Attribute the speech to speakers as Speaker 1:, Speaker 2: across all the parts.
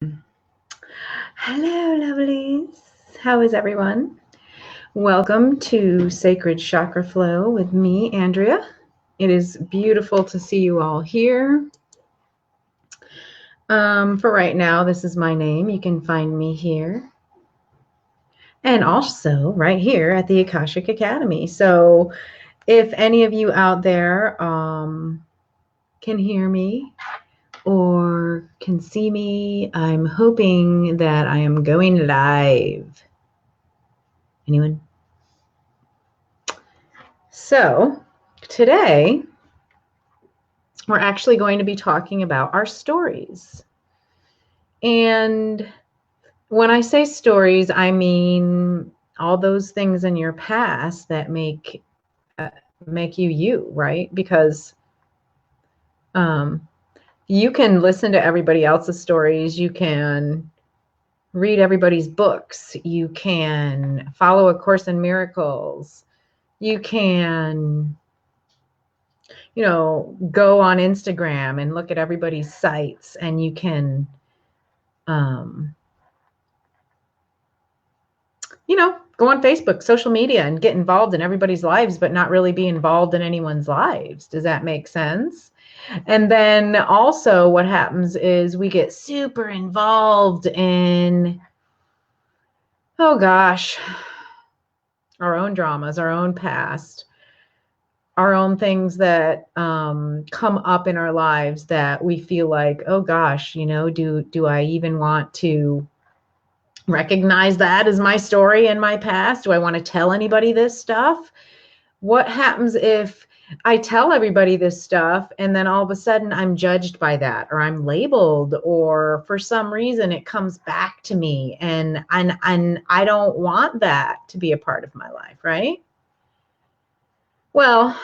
Speaker 1: Hello, lovelies. How is everyone? Welcome to Sacred Chakra Flow with me, Andrea. It is beautiful to see you all here. For right now, this is my name. You can find me here. And also right here at the Akashic Academy. So if any of you out there can hear me or can see me, I'm hoping that I am going live. Anyone? So today we're actually going to be talking about our stories. And when I say stories, I mean all those things in your past that make you you, right? Because you can listen to everybody else's stories. You can read everybody's books. You can follow A Course in Miracles. You can go on Instagram and look at everybody's sites, and you can, go on Facebook, social media, and get involved in everybody's lives, but not really be involved in anyone's lives. Does that make sense? And then also what happens is we get super involved in, oh gosh, our own dramas, our own past, our own things that come up in our lives that we feel like, oh gosh, do I even want to recognize that as my story and my past? Do I want to tell anybody this stuff? What happens if I tell everybody this stuff and then all of a sudden I'm judged by that, or I'm labeled, or for some reason it comes back to me, and I don't want that to be a part of my life, right? Well,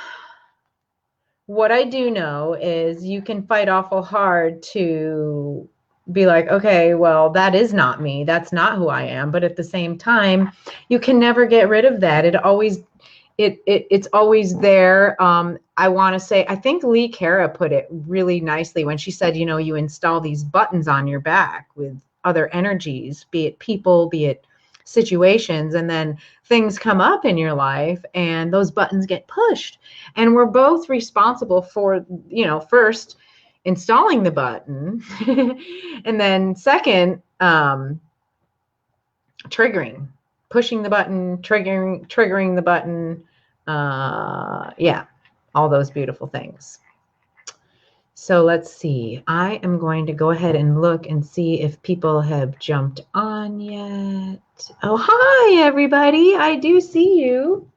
Speaker 1: what I do know is you can fight awful hard to be like, okay, well, that is not me. That's not who I am. But at the same time, you can never get rid of that. It's always there. I want to say, I think Lee Cara put it really nicely when she said, you install these buttons on your back with other energies, be it people, be it situations, and then things come up in your life and those buttons get pushed. And we're both responsible for, first installing the button and then second, triggering, pushing the button, triggering the button. Yeah, all those beautiful things. So let's see. I am going to go ahead and look and see if people have jumped on yet. Oh, hi, everybody. I do see you.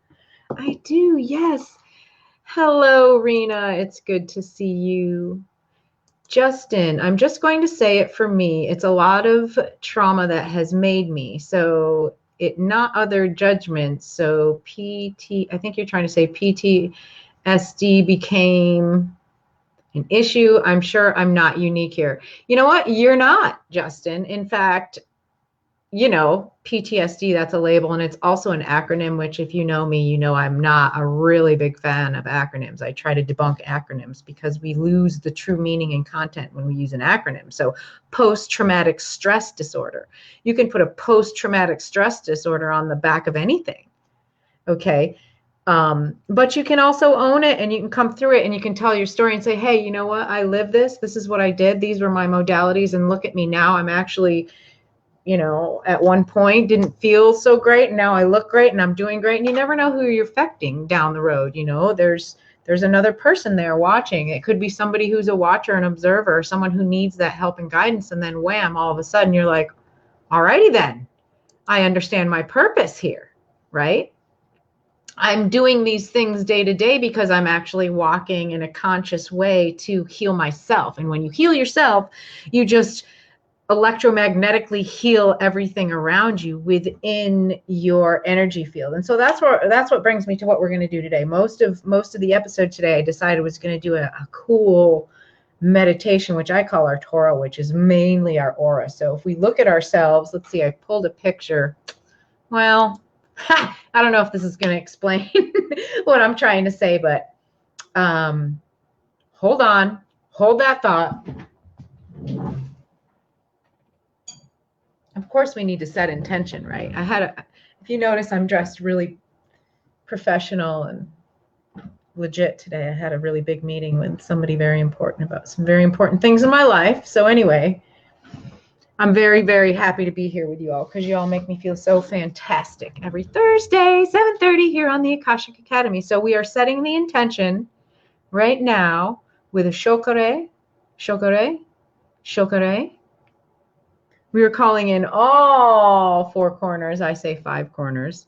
Speaker 1: I do, yes. Hello, Rena. It's good to see you. Justin, I'm just going to say it for me. It's a lot of trauma that has made me. So it not other judgments. So I think you're trying to say PTSD became an issue. I'm sure I'm not unique here. You know what? You're not, Justin. In fact, PTSD, that's a label, and it's also an acronym, which if you know me, I'm not a really big fan of acronyms. I try to debunk acronyms because we lose the true meaning and content when we use an acronym. So post-traumatic stress disorder. You can put a post-traumatic stress disorder on the back of anything. Okay. But you can also own it, and you can come through it, and you can tell your story and say, hey, you know what? I lived this. This is what I did. These were my modalities. And look at me now. I'm actually, at one point didn't feel so great. And now I look great and I'm doing great. And you never know who you're affecting down the road. There's another person there watching. It could be somebody who's a watcher and observer, or someone who needs that help and guidance. And then wham, all of a sudden you're like, alrighty then, I understand my purpose here, right? I'm doing these things day to day because I'm actually walking in a conscious way to heal myself. And when you heal yourself, you just electromagnetically heal everything around you within your energy field. And so that's what brings me to what we're going to do today. Most of the episode today, I decided was going to do a cool meditation, which I call our Torah, which is mainly our aura. So if we look at ourselves, let's see, I pulled a picture. Well, I don't know if this is going to explain what I'm trying to say, but hold on, hold that thought. of course we need to set intention, right? If you notice, I'm dressed really professional and legit today. I had a really big meeting with somebody very important about some very important things in my life. So anyway, I'm very, very happy to be here with you all because you all make me feel so fantastic every Thursday, 7:30 here on the Akashic Academy. So we are setting the intention right now with a Chakra. We are calling in all four corners, I say five corners,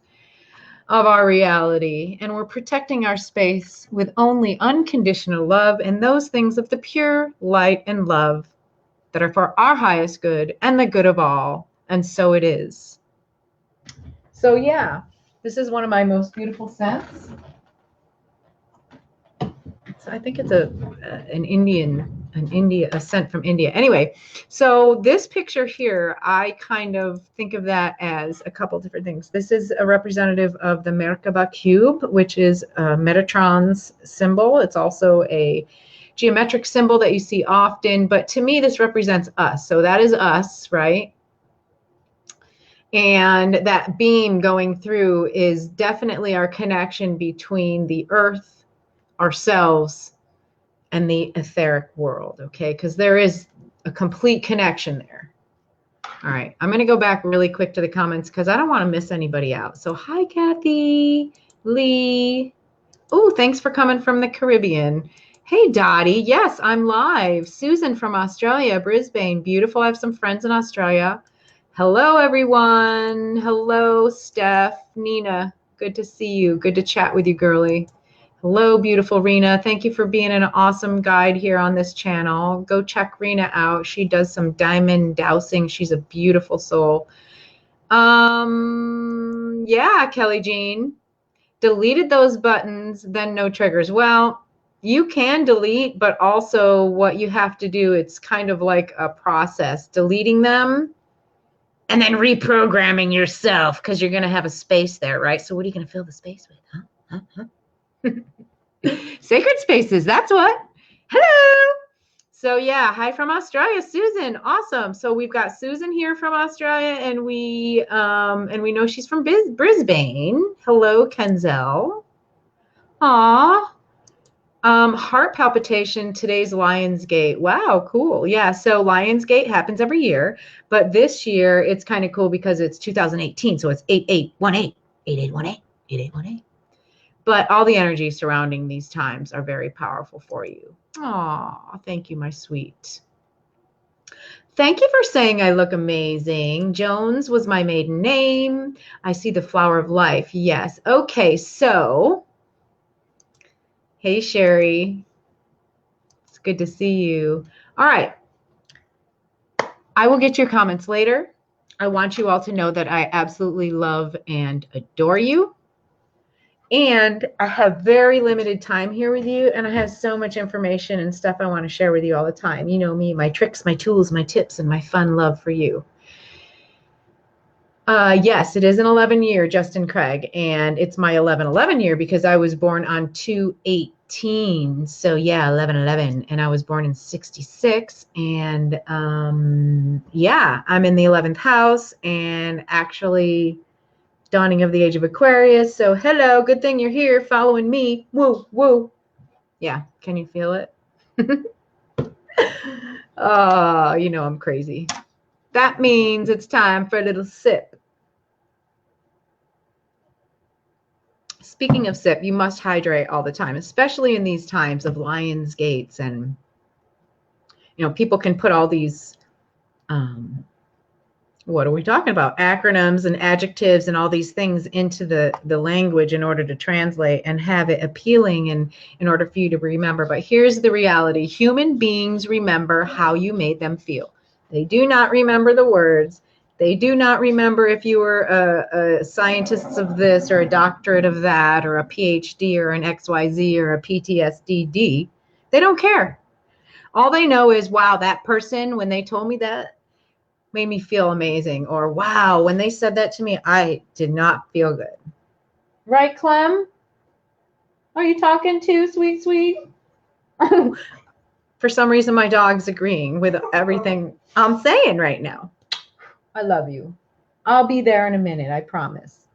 Speaker 1: of our reality, and we're protecting our space with only unconditional love and those things of the pure light and love that are for our highest good and the good of all. And so it is. So yeah, this is one of my most beautiful scents. So I think it's a scent from India. Anyway, so this picture here, I kind of think of that as a couple different things. This is a representative of the Merkaba cube, which is Metatron's symbol. It's also a geometric symbol that you see often, but to me, this represents us. So that is us, right? And that beam going through is definitely our connection between the earth, ourselves, and the etheric world, okay? Because there is a complete connection there. All right, I'm going to go back really quick to the comments because I don't want to miss anybody out. So hi, Kathy, Lee. Oh, thanks for coming from the Caribbean. Hey, Dottie. Yes, I'm live. Susan from Australia, Brisbane. Beautiful. I have some friends in Australia. Hello, everyone. Hello, Steph, Nina. Good to see you. Good to chat with you, girly. Hello, beautiful Rena. Thank you for being an awesome guide here on this channel. Go check Rena out. She does some diamond dowsing. She's a beautiful soul. Yeah, Kelly Jean. Deleted those buttons, then no triggers. Well, you can delete, but also what you have to do, it's kind of like a process, deleting them and then reprogramming yourself because you're going to have a space there, right? So what are you going to fill the space with? Sacred spaces, that's what. Hello. So yeah, hi from Australia, Susan. Awesome. So we've got Susan here from Australia, and we know she's from Brisbane. Hello, Kenzel. Aw. Heart palpitation, today's Lionsgate. Wow, cool. Yeah, so Lionsgate happens every year, but this year it's kind of cool because it's 2018, so it's 8818, 8818, 8818. But all the energy surrounding these times are very powerful for you. Aw, thank you, my sweet. Thank you for saying I look amazing. Jones was my maiden name. I see the flower of life. Yes. Okay, so, hey, Sherry. It's good to see you. All right. I will get your comments later. I want you all to know that I absolutely love and adore you. And I have very limited time here with you, and I have so much information and stuff I want to share with you all the time. You know me, my tricks, my tools, my tips, and my fun love for you. Yes, it is an 11 year, Justin Craig, and it's my 11/11 year because I was born on 2/18. So yeah, 11/11, and I was born in 66. And yeah, I'm in the 11th house, and actually dawning of the age of Aquarius. So hello, good thing you're here following me. Woo, woo. Yeah, can you feel it? Oh, you know I'm crazy. That means it's time for a little sip. Speaking of sip, you must hydrate all the time, especially in these times of Lions Gates. And, you know, people can put all these, what are we talking about? Acronyms and adjectives and all these things into the language in order to translate and have it appealing and in order for you to remember. But here's the reality. Human beings remember how you made them feel. They do not remember the words. They do not remember if you were a scientist of this or a doctorate of that or a PhD or an XYZ or a PTSD. They don't care. All they know is, wow, that person, when they told me that, made me feel amazing. Or, wow, when they said that to me, I did not feel good. Right, Clem? Are you talking too, sweet, sweet? For some reason, my dog's agreeing with everything I'm saying right now. I love you. I'll be there in a minute, I promise.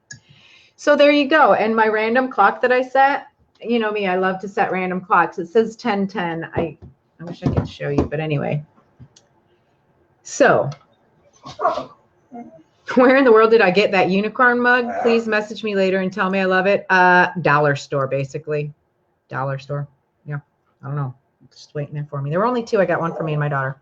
Speaker 1: So there you go. And my random clock that I set, you know me, I love to set random clocks. It says 10:10. I wish I could show you, but anyway. So where in the world did I get that unicorn mug? Please message me later and tell me I love it. Dollar store, basically. Dollar store. Yeah. I don't know. Just waiting there for me. There were only two. I got one for me and my daughter.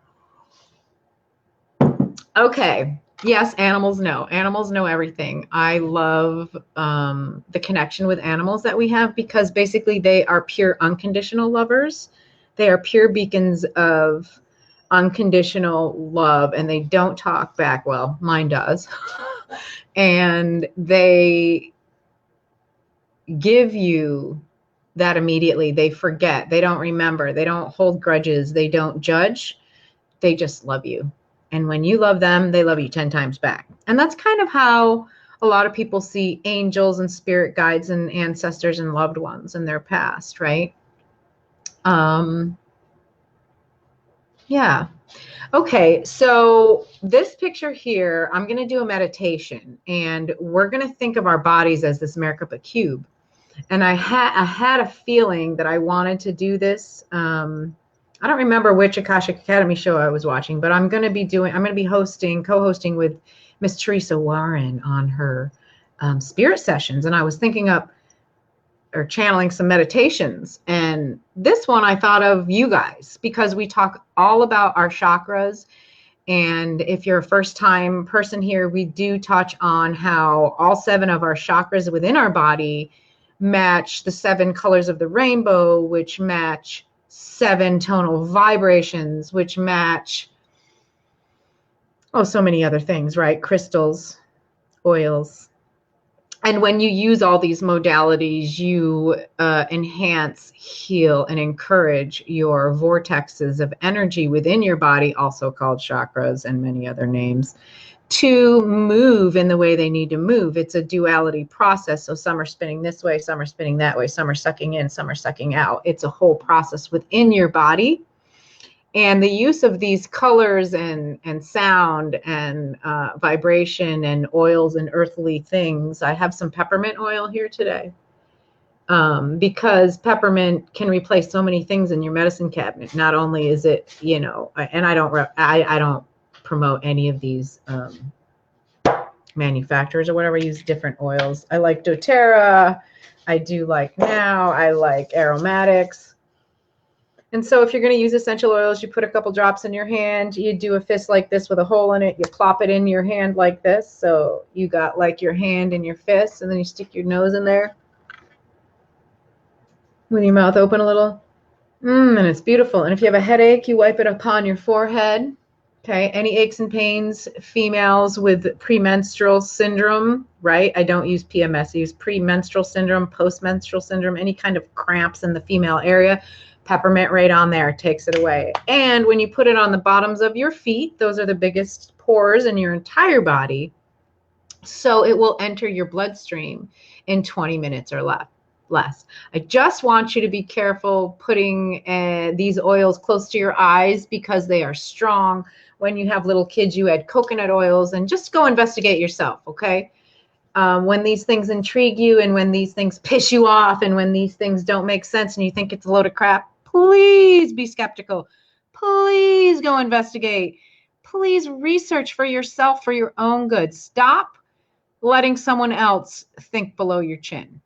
Speaker 1: Okay. Yes, animals know. Animals know everything. I love the connection with animals that we have because basically they are pure unconditional lovers. They are pure beacons of unconditional love, and they don't talk back. Well, mine does. And they give you that immediately. They forget. They don't remember. They don't hold grudges. They don't judge. They just love you. And when you love them, they love you 10 times back. And that's kind of how a lot of people see angels and spirit guides and ancestors and loved ones in their past, right? Yeah. Okay, so this picture here, I'm going to do a meditation, and we're going to think of our bodies as this Maricopa cube. And I had a feeling that I wanted to do this. I don't remember which Akashic Academy show I was watching, but I'm going to be co-hosting with Miss Teresa Warren on her spirit sessions. And I was thinking up or channeling some meditations. And this one I thought of you guys because we talk all about our chakras. And if you're a first-time person here, we do touch on how all 7 of our chakras within our body match the 7 colors of the rainbow, which match 7 tonal vibrations, which match, so many other things, right? Crystals, oils. And when you use all these modalities, you enhance, heal, and encourage your vortexes of energy within your body, also called chakras and many other names, to move in the way they need to move. It's a duality process. So some are spinning this way, some are spinning that way, some are sucking in, some are sucking out. It's a whole process within your body. And the use of these colors and sound and vibration and oils and earthly things. I have some peppermint oil here today because peppermint can replace so many things in your medicine cabinet. Not only is it, and I don't promote any of these manufacturers or whatever. I use different oils. I like doTERRA. I do like Now. I like aromatics. And so if you're going to use essential oils, you put a couple drops in your hand. You do a fist like this with a hole in it. You plop it in your hand like this. So you got like your hand in your fist, and then you stick your nose in there with your mouth open a little. And it's beautiful. And if you have a headache, you wipe it upon your forehead. Okay. Any aches and pains, females with premenstrual syndrome, right? I don't use PMS. I use premenstrual syndrome, postmenstrual syndrome, any kind of cramps in the female area. Peppermint right on there takes it away. And when you put it on the bottoms of your feet, those are the biggest pores in your entire body. So it will enter your bloodstream in 20 minutes or less. I just want you to be careful putting these oils close to your eyes because they are strong. When you have little kids, you add coconut oils, and just go investigate yourself, okay? When these things intrigue you and when these things piss you off and when these things don't make sense and you think it's a load of crap, please be skeptical. Please go investigate. Please research for yourself for your own good. Stop letting someone else think below your chin.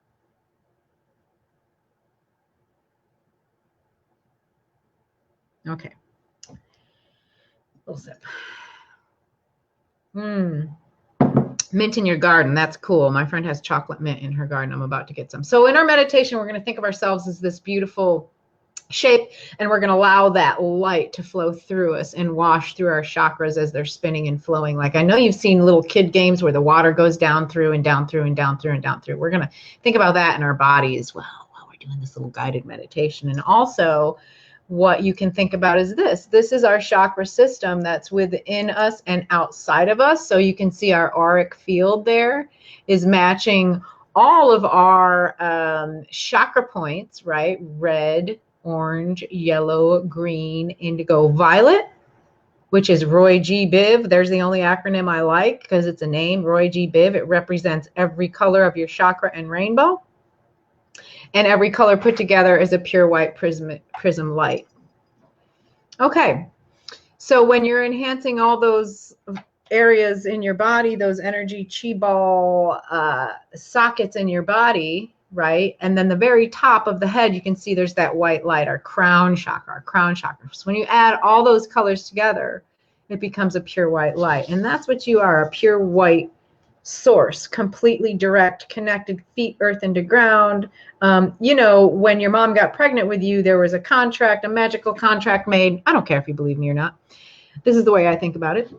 Speaker 1: Okay. A little sip. Mint in your garden. That's cool. My friend has chocolate mint in her garden. I'm about to get some. So in our meditation, we're going to think of ourselves as this beautiful shape, and we're going to allow that light to flow through us and wash through our chakras as they're spinning and flowing. Like I know you've seen little kid games where the water goes down through and down through and down through and down through. We're going to think about that in our body as well while we're doing this little guided meditation. And also what you can think about is this. This is our chakra system that's within us and outside of us. So you can see our auric field there is matching all of our chakra points, right? Red, orange, yellow, green, indigo, violet, which is Roy G. Biv. There's the only acronym I like because it's a name, Roy G. Biv. It represents every color of your chakra and rainbow. And every color put together is a pure white prism light. Okay, so when you're enhancing all those areas in your body, those energy chi ball sockets in your body, right? And then the very top of the head, you can see there's that white light, our crown chakra, So when you add all those colors together, it becomes a pure white light. And that's what you are, a pure white source, completely direct, connected, feet, earth, into ground. You know, when your mom got pregnant with you, there was a contract, a magical contract made. I don't care if you believe me or not. This is the way I think about it.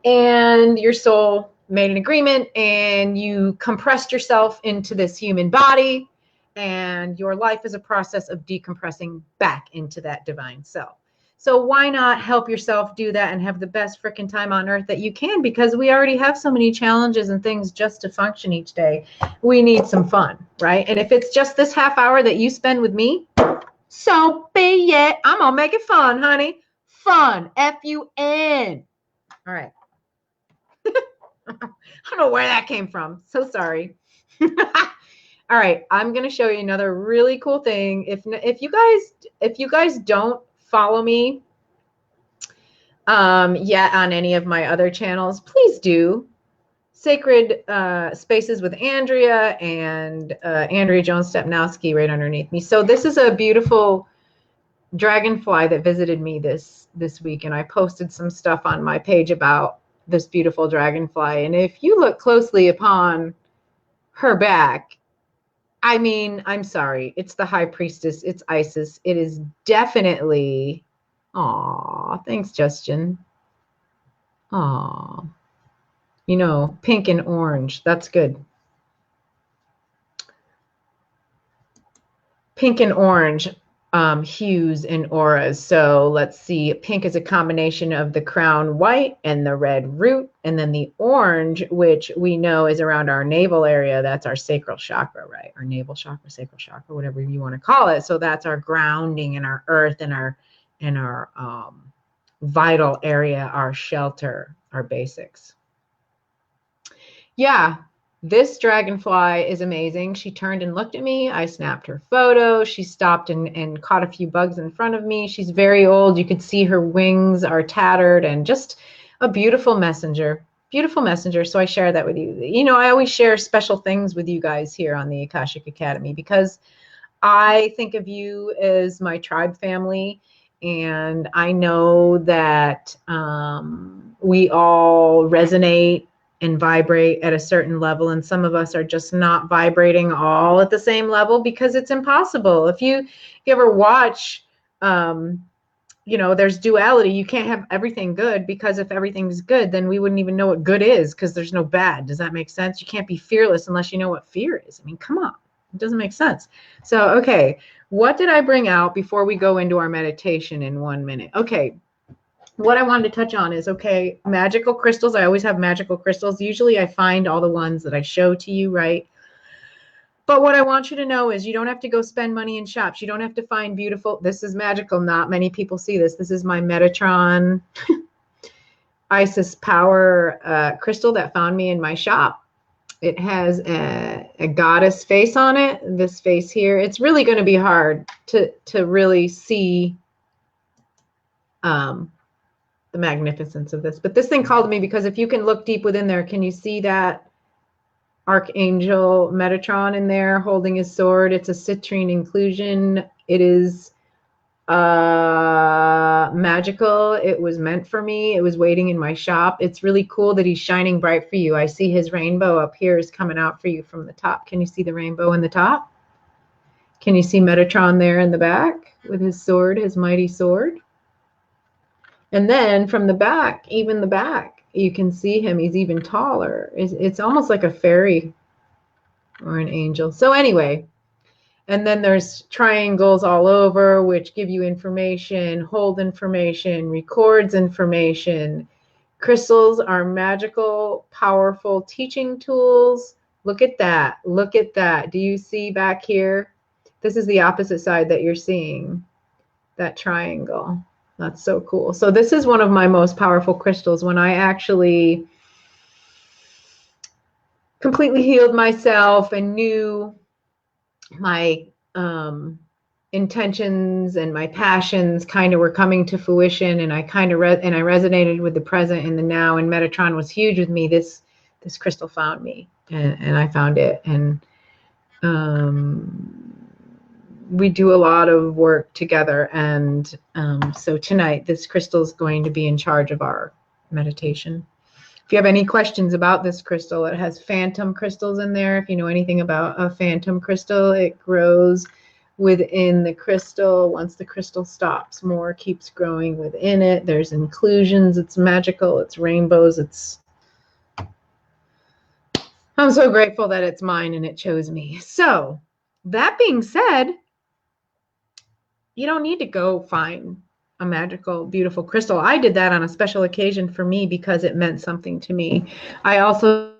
Speaker 1: And your soul made an agreement and you compressed yourself into this human body, and your life is a process of decompressing back into that divine self. So why not help yourself do that and have the best freaking time on earth that you can? Because we already have so many challenges and things just to function each day. We need some fun, right? And if it's just this half hour that you spend with me, so be it. I'm going to make it fun, honey. Fun. F-U-N. All right. I don't know where that came from. So sorry. All right. I'm going to show you another really cool thing. If you guys don't follow me yet on any of my other channels, please do. Sacred Spaces with Andrea and Andrea Jones Stepnowski right underneath me. So this is a beautiful dragonfly that visited me this week, and I posted some stuff on my page about this beautiful dragonfly. And if you look closely upon her back, I mean, I'm sorry, it's the high priestess, it's Isis. It is definitely, aw, thanks, Justin. Aw, you know, pink and orange, that's good. Pink and orange hues and auras. So let's see, pink is a combination of the crown white and the red root, and then the orange, which we know is around our navel area. That's our sacral chakra, right? Our navel chakra, sacral chakra, whatever you want to call it. So that's our grounding and our earth and our vital area, our shelter, our basics. Yeah. This dragonfly is amazing. She turned and looked at me. I snapped her photo. She stopped and caught a few bugs in front of me. She's very old. You could see her wings are tattered, and just a beautiful messenger. Beautiful messenger. So I share that with you. You know, I always share special things with you guys here on the Akashic Academy because I think of you as my tribe family. And I know that we all resonate and vibrate at a certain level, and some of us are just not vibrating all at the same level because it's impossible. If you ever watch, you know, there's duality. You can't have everything good, because if everything's good, then we wouldn't even know what good is, because there's no bad. Does that make sense? You can't be fearless unless you know what fear is. I mean, come on. It doesn't make sense. So, okay, what did I bring out before we go into our meditation in 1 minute? Okay. What I wanted to touch on is, okay, magical crystals. I always have magical crystals. Usually I find all the ones that I show to you, right? But what I want you to know is you don't have to go spend money in shops. You don't have to find beautiful. This is magical. Not many people see this. This is my Metatron Isis Power crystal that found me in my shop. It has a goddess face on it, this face here. It's really going to be hard to really see the magnificence of this. But this thing called me because if you can look deep within there, can you see that Archangel Metatron in there holding his sword? It's a citrine inclusion. It is magical. It was meant for me. It was waiting in my shop. It's really cool that he's shining bright for you. I see his rainbow up here is coming out for you from the top. Can you see the rainbow in the top? Can you see Metatron there in the back with his sword, his mighty sword? And then from the back, even the back, you can see him. He's even taller. It's almost like a fairy or an angel. So anyway, and then there's triangles all over, which give you information, hold information, records information. Crystals are magical, powerful teaching tools. Look at that. Look at that. Do you see back here? This is the opposite side that you're seeing, that triangle. That's so cool. So this is one of my most powerful crystals. When I actually completely healed myself and knew my intentions and my passions kind of were coming to fruition, and I kind of and I resonated with the present and the now, and Metatron was huge with me. This crystal found me, and I found it, and we do a lot of work together. And so tonight, this crystal is going to be in charge of our meditation. If you have any questions about this crystal, it has phantom crystals in there. If you know anything about a phantom crystal, it grows within the crystal. Once the crystal stops, more keeps growing within it. There's inclusions. It's magical. It's rainbows. I'm so grateful that it's mine and it chose me. So that being said, you don't need to go find a magical, beautiful crystal. I did that on a special occasion for me because it meant something to me. I also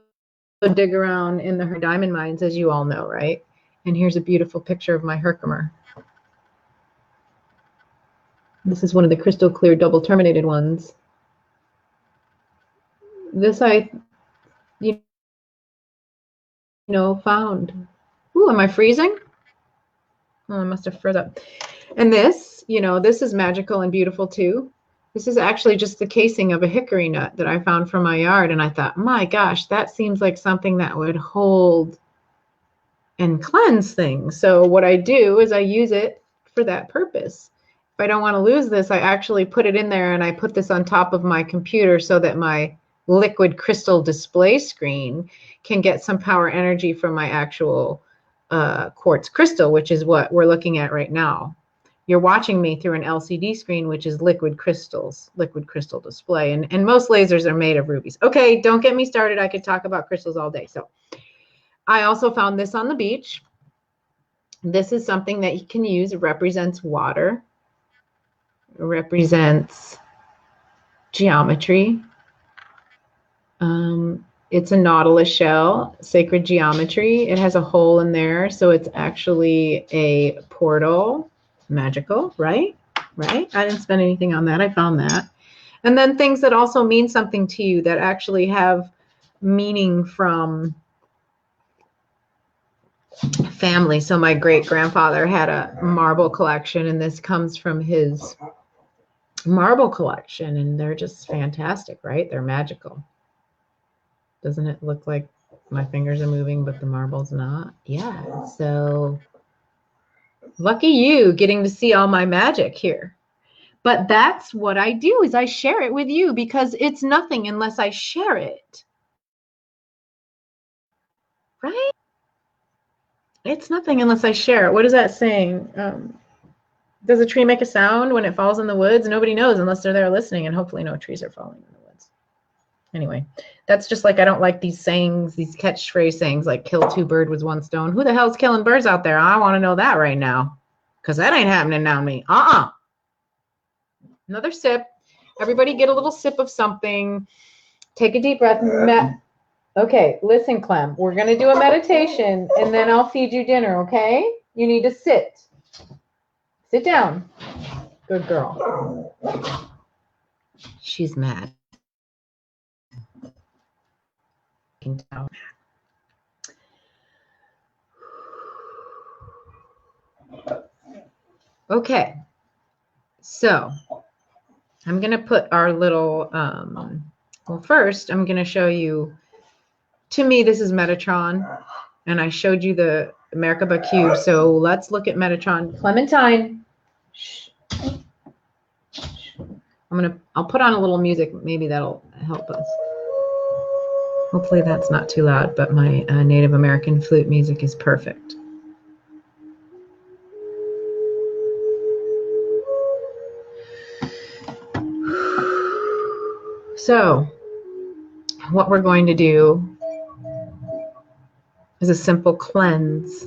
Speaker 1: dig around in the diamond mines, as you all know, right? And here's a beautiful picture of my Herkimer. This is one of the crystal clear double terminated ones. This I, found. Ooh, am I freezing? Oh, I must have froze up. And this, this is magical and beautiful too. This is actually just the casing of a hickory nut that I found from my yard. And I thought, my gosh, that seems like something that would hold and cleanse things. So what I do is I use it for that purpose. If I don't want to lose this, I actually put it in there, and I put this on top of my computer so that my liquid crystal display screen can get some power energy from my actual quartz crystal, which is what we're looking at right now. You're watching me through an LCD screen, which is liquid crystal display. And most lasers are made of rubies. Okay, don't get me started. I could talk about crystals all day. So I also found this on the beach. This is something that you can use. It represents water. It represents geometry. It's a nautilus shell, sacred geometry. It has a hole in there, so it's actually a portal. Magical, right? Right? I didn't spend anything on that. I found that. And then things that also mean something to you, that actually have meaning from family. So my great-grandfather had a marble collection, and this comes from his marble collection, and they're just fantastic, right? They're magical. Doesn't it look like my fingers are moving, but the marble's not? Yeah, so lucky you getting to see all my magic here. But that's what I do, is I share it with you, because it's nothing unless I share it. Right? It's nothing unless I share it. What is that saying? Does a tree make a sound when it falls in the woods? Nobody knows unless they're there listening, and hopefully no trees are falling in the woods. Anyway, that's just like, I don't like these sayings, these catchphrase sayings like kill two birds with one stone. Who the hell's killing birds out there? I want to know that right now, because that ain't happening now to me. Another sip. Everybody get a little sip of something. Take a deep breath. Okay, listen, Clem. We're going to do a meditation, and then I'll feed you dinner, okay? You need to sit. Sit down. Good girl. She's mad. Okay, so I'm going to put our little, well, first I'm going to show you, to me, this is Metatron, and I showed you the Merkaba cube, so let's look at Metatron. Clementine, shh. I'll put on a little music, maybe that'll help us. Hopefully that's not too loud, but my Native American flute music is perfect. So what we're going to do is a simple cleanse.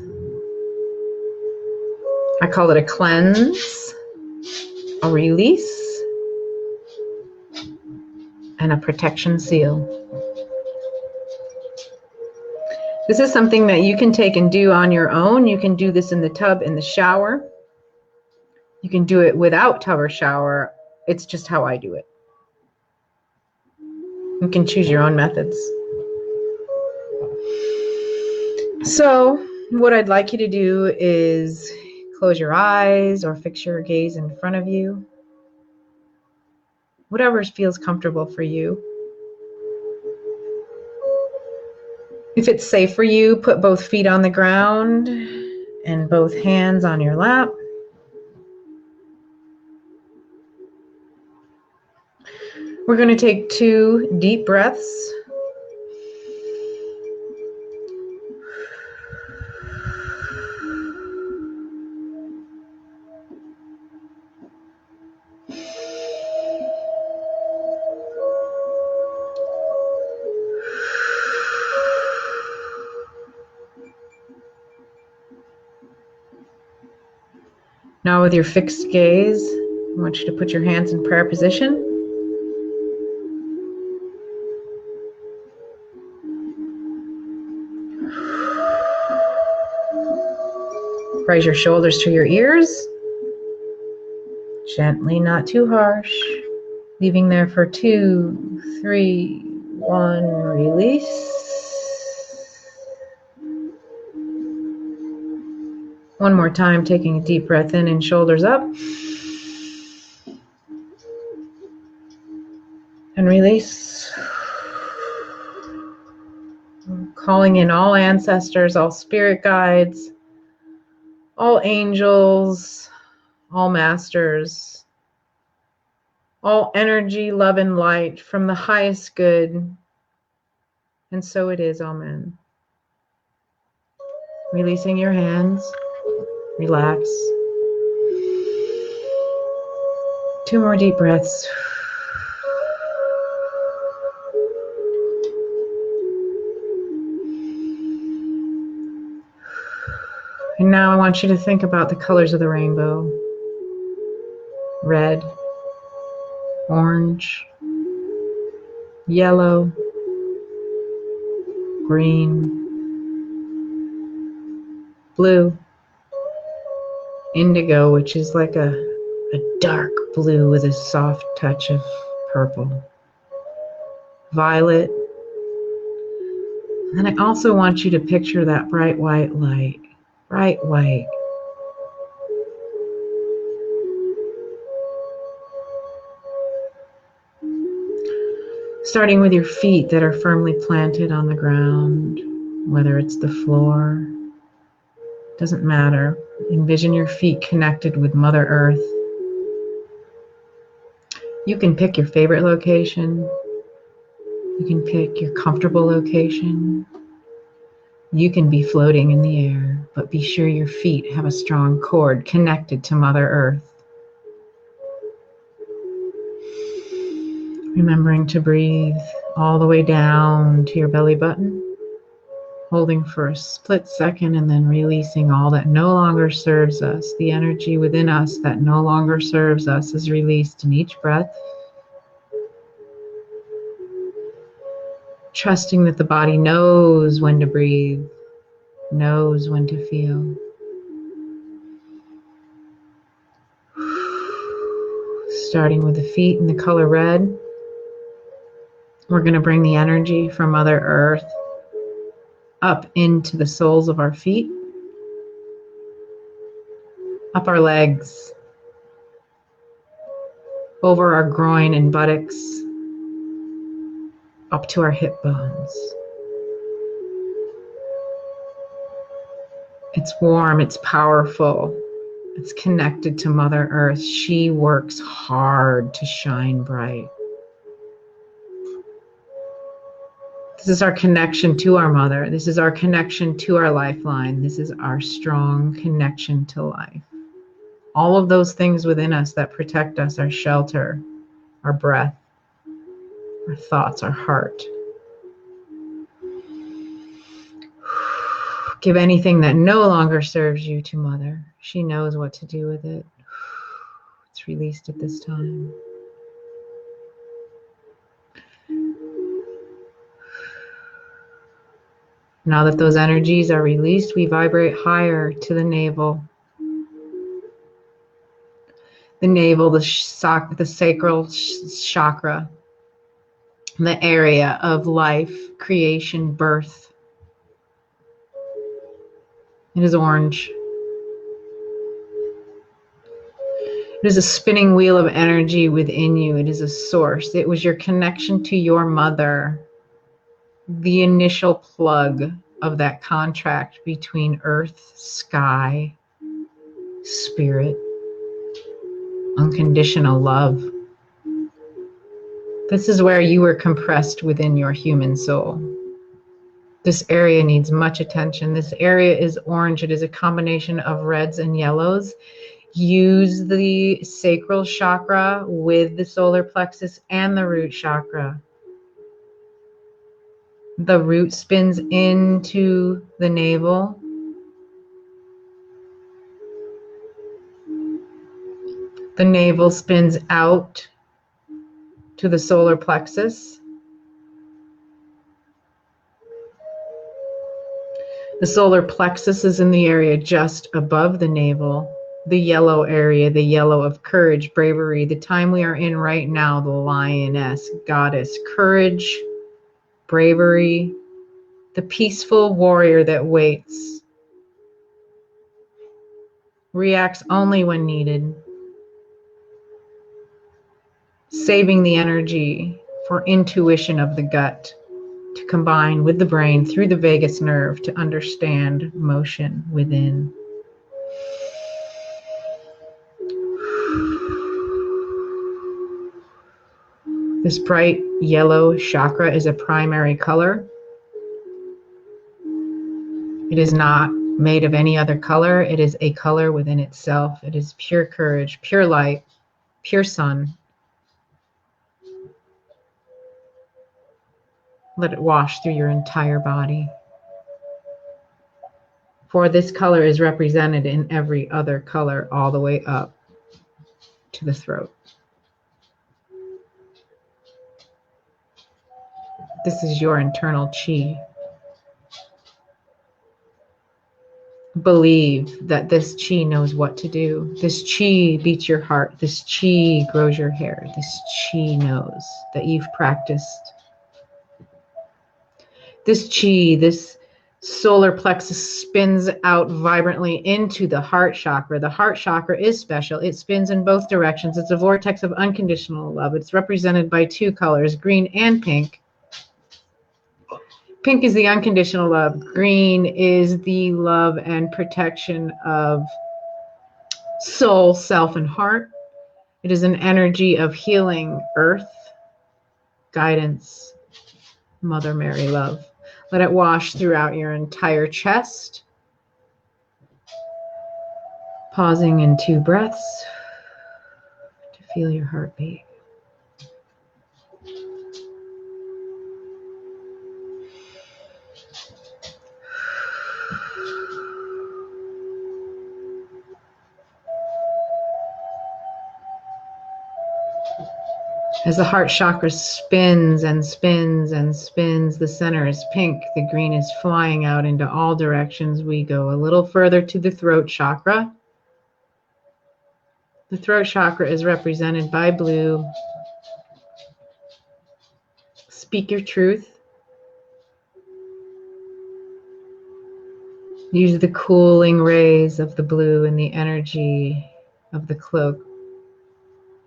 Speaker 1: I call it a cleanse, a release, and a protection seal. This is something that you can take and do on your own. You can do this in the tub, in the shower. You can do it without tub or shower. It's just how I do it. You can choose your own methods. So what I'd like you to do is close your eyes or fix your gaze in front of you. Whatever feels comfortable for you. If it's safe for you, put both feet on the ground and both hands on your lap. We're going to take 2 deep breaths. Now with your fixed gaze, I want you to put your hands in prayer position. Raise your shoulders to your ears. Gently, not too harsh. Leaving there for 2, 3, 1, release. One more time, taking a deep breath in and shoulders up. And release. Calling in all ancestors, all spirit guides, all angels, all masters, all energy, love, and light from the highest good. And so it is, amen. Releasing your hands, relax. 2 more deep breaths. And now I want you to think about the colors of the rainbow. Red, orange, yellow, green, blue, indigo, which is like a dark blue with a soft touch of purple, violet. And I also want you to picture that bright white light, bright white. Starting with your feet that are firmly planted on the ground, whether it's the floor, doesn't matter. Envision your feet connected with Mother Earth. You can pick your favorite location. You can pick your comfortable location. You can be floating in the air, but be sure your feet have a strong cord connected to Mother Earth. Remembering to breathe all the way down to your belly button, holding for a split second and then releasing all that no longer serves us. The energy within us that no longer serves us is released in each breath. Trusting that the body knows when to breathe, knows when to feel. Starting with the feet in the color red, we're going to bring the energy from Mother Earth up into the soles of our feet, up our legs, over our groin and buttocks, up to our hip bones. It's warm, it's powerful, it's connected to Mother Earth. She works hard to shine bright. This is our connection to our mother. This is our connection to our lifeline. This is our strong connection to life. All of those things within us that protect us, our shelter, our breath, our thoughts, our heart. Give anything that no longer serves you to Mother. She knows what to do with it. It's released at this time. Now that those energies are released, we vibrate higher to the navel. the navel, the sacral chakra, the area of life, creation, birth. It is orange. It is a spinning wheel of energy within you. It is a source. It was your connection to your mother, the initial plug of that contract between earth, sky, spirit, unconditional love. This is where you were compressed within your human soul. This area needs much attention. This area is orange. It is a combination of reds and yellows. Use the sacral chakra with the solar plexus and the root chakra. The root spins into the navel. The navel spins out to the solar plexus. The solar plexus is in the area just above the navel, the yellow area, the yellow of courage, bravery, the time we are in right now, the lioness, goddess, courage, bravery, the peaceful warrior that waits, reacts only when needed, saving the energy for intuition of the gut to combine with the brain through the vagus nerve to understand motion within. This bright yellow chakra is a primary color. It is not made of any other color. It is a color within itself. It is pure courage, pure light, pure sun. Let it wash through your entire body. For this color is represented in every other color all the way up to the throat. This is your internal chi. Believe that this chi knows what to do. This chi beats your heart. This chi grows your hair. This chi knows that you've practiced. This chi, this solar plexus spins out vibrantly into the heart chakra. The heart chakra is special. It spins in both directions. It's a vortex of unconditional love. It's represented by two colors, green and pink. Pink is the unconditional love. Green is the love and protection of soul, self, and heart. It is an energy of healing, earth, guidance, Mother Mary love. Let it wash throughout your entire chest. Pausing in 2 breaths to feel your heartbeat. As the heart chakra spins and spins and spins, the center is pink. The green is flying out into all directions. We go a little further to the throat chakra. The throat chakra is represented by blue. Speak your truth. Use the cooling rays of the blue and the energy of the cloak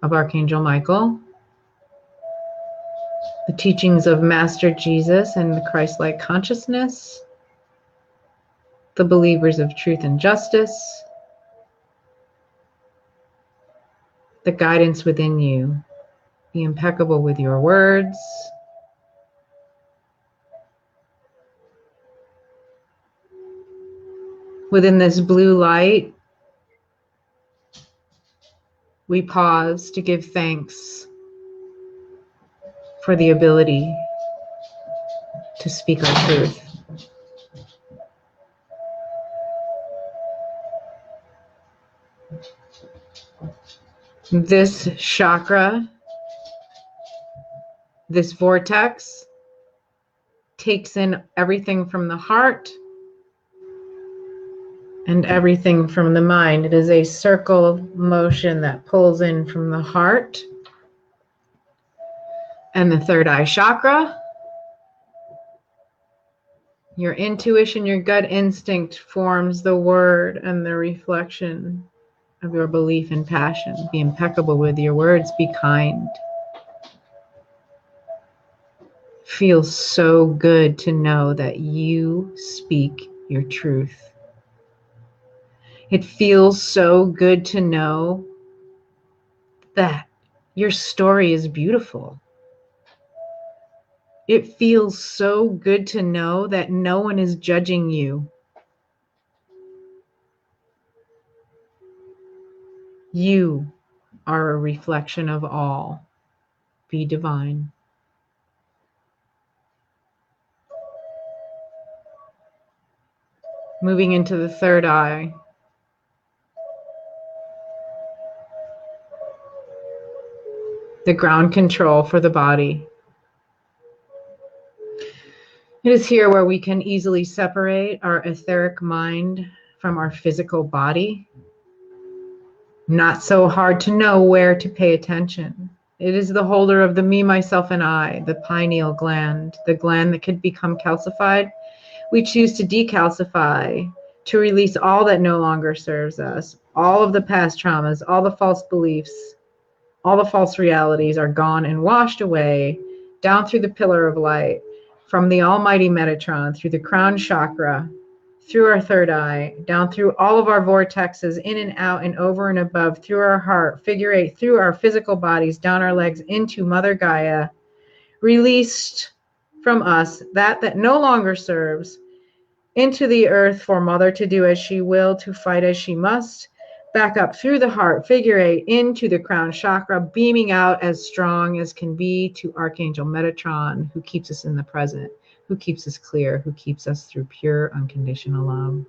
Speaker 1: of Archangel Michael. The teachings of Master Jesus and the Christ-like consciousness, the believers of truth and justice, the guidance within you. Be impeccable with your words. Within this blue light, we pause to give thanks for the ability to speak our truth. This chakra, this vortex, takes in everything from the heart and everything from the mind. It is a circle motion that pulls in from the heart and the third eye chakra. Your intuition, your gut instinct forms the word and the reflection of your belief and passion. Be impeccable with your words. Be kind. Feels so good to know that you speak your truth. It feels so good to know that your story is beautiful. It feels so good to know that no one is judging you. You are a reflection of all. Be divine. Moving into the third eye. The ground control for the body. It is here where we can easily separate our etheric mind from our physical body. Not so hard to know where to pay attention. It is the holder of the me, myself, and I, the pineal gland, the gland that could become calcified. We choose to decalcify, to release all that no longer serves us. All of the past traumas, all the false beliefs, all the false realities are gone and washed away down through the pillar of light, from the almighty Metatron, through the crown chakra, through our third eye, down through all of our vortexes, in and out and over and above, through our heart, figure eight, through our physical bodies, down our legs, into Mother Gaia, released from us that no longer serves, into the earth for Mother to do as she will, to fight as she must, back up through the heart, figure eight, into the crown chakra, beaming out as strong as can be to Archangel Metatron, who keeps us in the present, who keeps us clear, who keeps us through pure unconditional love.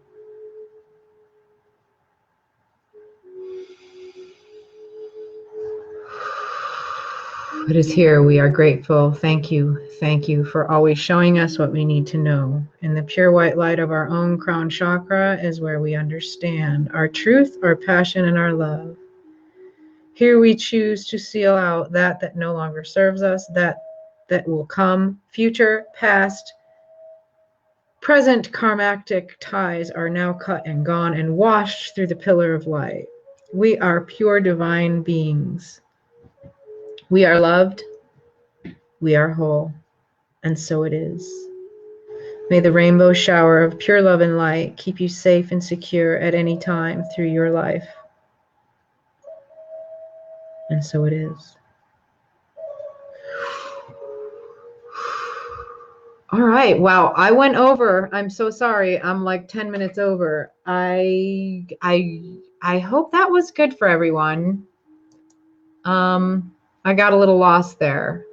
Speaker 1: It is here we are grateful. Thank you for always showing us what we need to know. In the pure white light of our own crown chakra is where we understand our truth, our passion, and our love. Here we choose to seal out that no longer serves us, that will come, future, past, present karmatic ties are now cut and gone and washed through the pillar of light. We are pure divine beings. We are loved. We are whole. And so it is. May the rainbow shower of pure love and light keep you safe and secure at any time through your life. And so it is. All right. Wow. I went over. I'm so sorry. I'm like 10 minutes over. I hope that was good for everyone. I got a little lost there.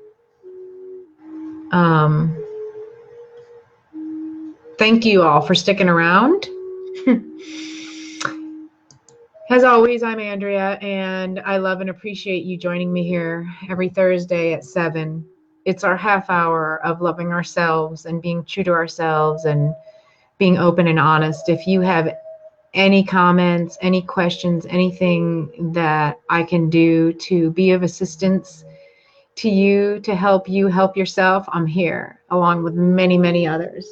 Speaker 1: Thank you all for sticking around. As always, I'm Andrea, and I love and appreciate you joining me here every Thursday at 7. It's our half hour of loving ourselves and being true to ourselves and being open and honest. If you have any comments, any questions, anything that I can do to be of assistance to you, to help you help yourself, I'm here, along with many, many others.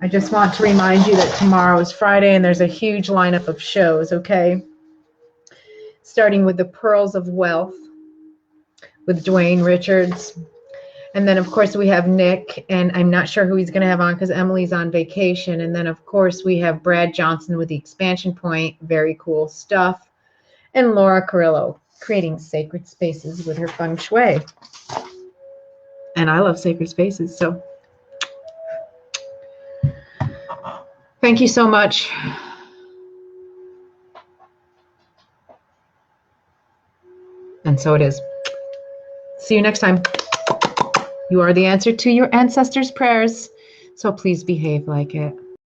Speaker 1: I just want to remind you that tomorrow is Friday and there's a huge lineup of shows, okay? Starting with the Pearls of Wealth with Dwayne Richards. And then, of course, we have Nick, and I'm not sure who he's going to have on because Emily's on vacation. And then, of course, we have Brad Johnson with the Expansion Point. Very cool stuff. And Laura Carrillo, creating sacred spaces with her feng shui. And I love sacred spaces, so thank you so much. And so it is. See you next time. You are the answer to your ancestors' prayers, so please behave like it.